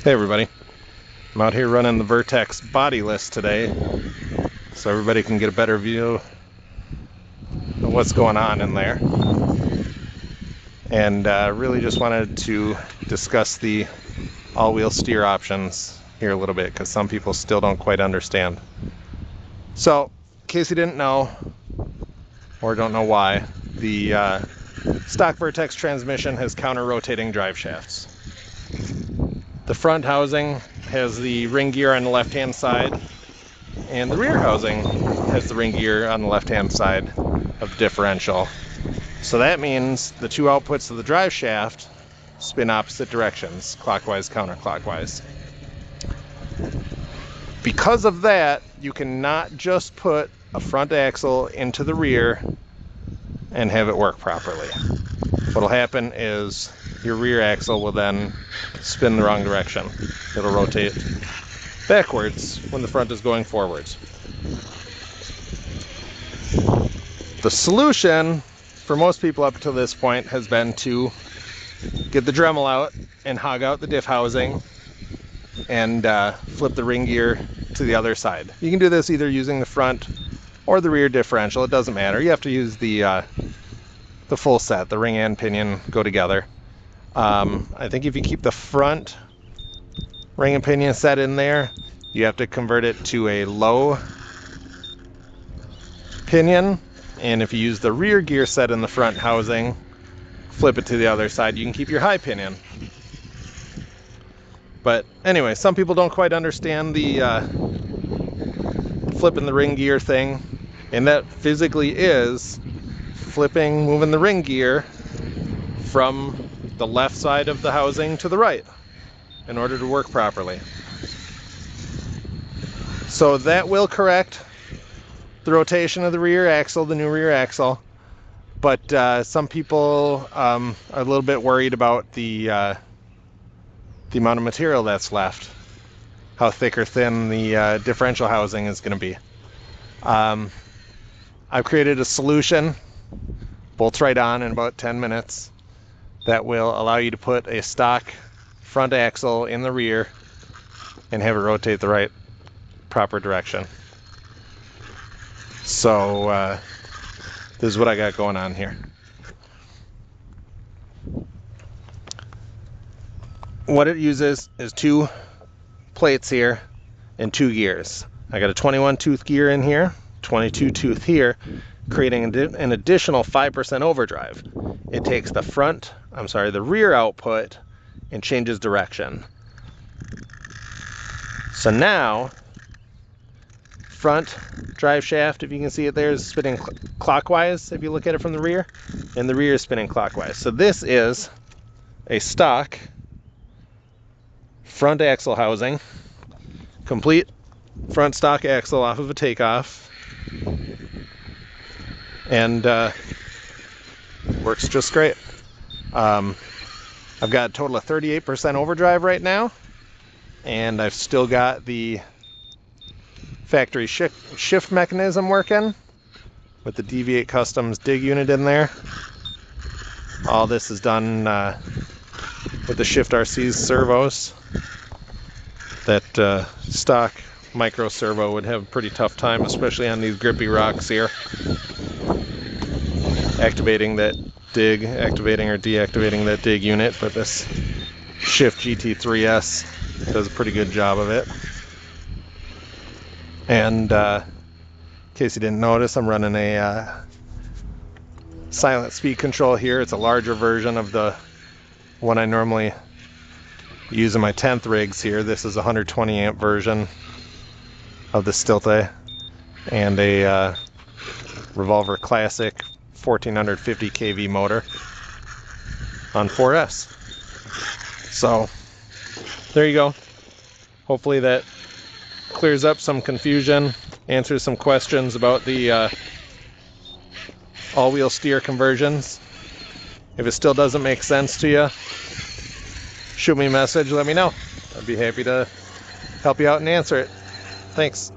Hey everybody, I'm out here running the Vertex body list today so everybody can get a better view of what's going on in there, and really just wanted to discuss the all-wheel steer options here a little bit because some people still don't quite understand. So in case you didn't know or don't know why, the stock Vertex transmission has counter-rotating drive shafts. The front housing has the ring gear on the left-hand side, and the rear housing has the ring gear on the left-hand side of the differential. So that means the two outputs of the drive shaft spin opposite directions, clockwise, counterclockwise. Because of that, you cannot just put a front axle into the rear and have it work properly. What'll happen is your rear axle will then spin the wrong direction. It'll rotate backwards when the front is going forwards. The solution for most people up to this point has been to get the Dremel out and hog out the diff housing and flip the ring gear to the other side. You can do this either using the front or the rear differential. It doesn't matter. You have to use the full set. The ring and pinion go together. I think if you keep the front ring and pinion set in there, you have to convert it to a low pinion, and if you use the rear gear set in the front housing, flip it to the other side, you can keep your high pinion. But anyway, some people don't quite understand the flipping the ring gear thing, and that physically is moving the ring gear from the left side of the housing to the right in order to work properly. So that will correct the rotation of the rear axle, the new rear axle, but some people are a little bit worried about the amount of material that's left, how thick or thin the differential housing is going to be. I've created a solution, bolts right on in about 10 minutes, that will allow you to put a stock front axle in the rear and have it rotate the right proper direction. So this is what I got going on here. What it uses is two plates here and two gears. I got a 21 tooth gear in here, 22 tooth here, creating an additional 5% overdrive. It takes the rear output and changes direction. So now, front drive shaft, if you can see it there, is spinning clockwise if you look at it from the rear, and the rear is spinning clockwise. So this is a stock front axle housing, complete front stock axle off of a takeoff, and works just great. I've got a total of 38% overdrive right now, and I've still got the factory shift mechanism working with the Deviate Customs dig unit in there. All this is done with the Shift RC's servos. That stock micro servo would have a pretty tough time, especially on these grippy rocks here, activating or deactivating that dig unit, but this Shift GT3S does a pretty good job of it. And in case you didn't notice, I'm running a silent speed control here. It's a larger version of the one I normally use in my 10th rigs here. This is a 120 amp version of the Stilte, and a Revolver Classic 1450 kV motor on 4S. So there you go. Hopefully that clears up some confusion, answers some questions about the all-wheel steer conversions. If it still doesn't make sense to you, shoot me a message, let me know. I'd be happy to help you out and answer it. Thanks.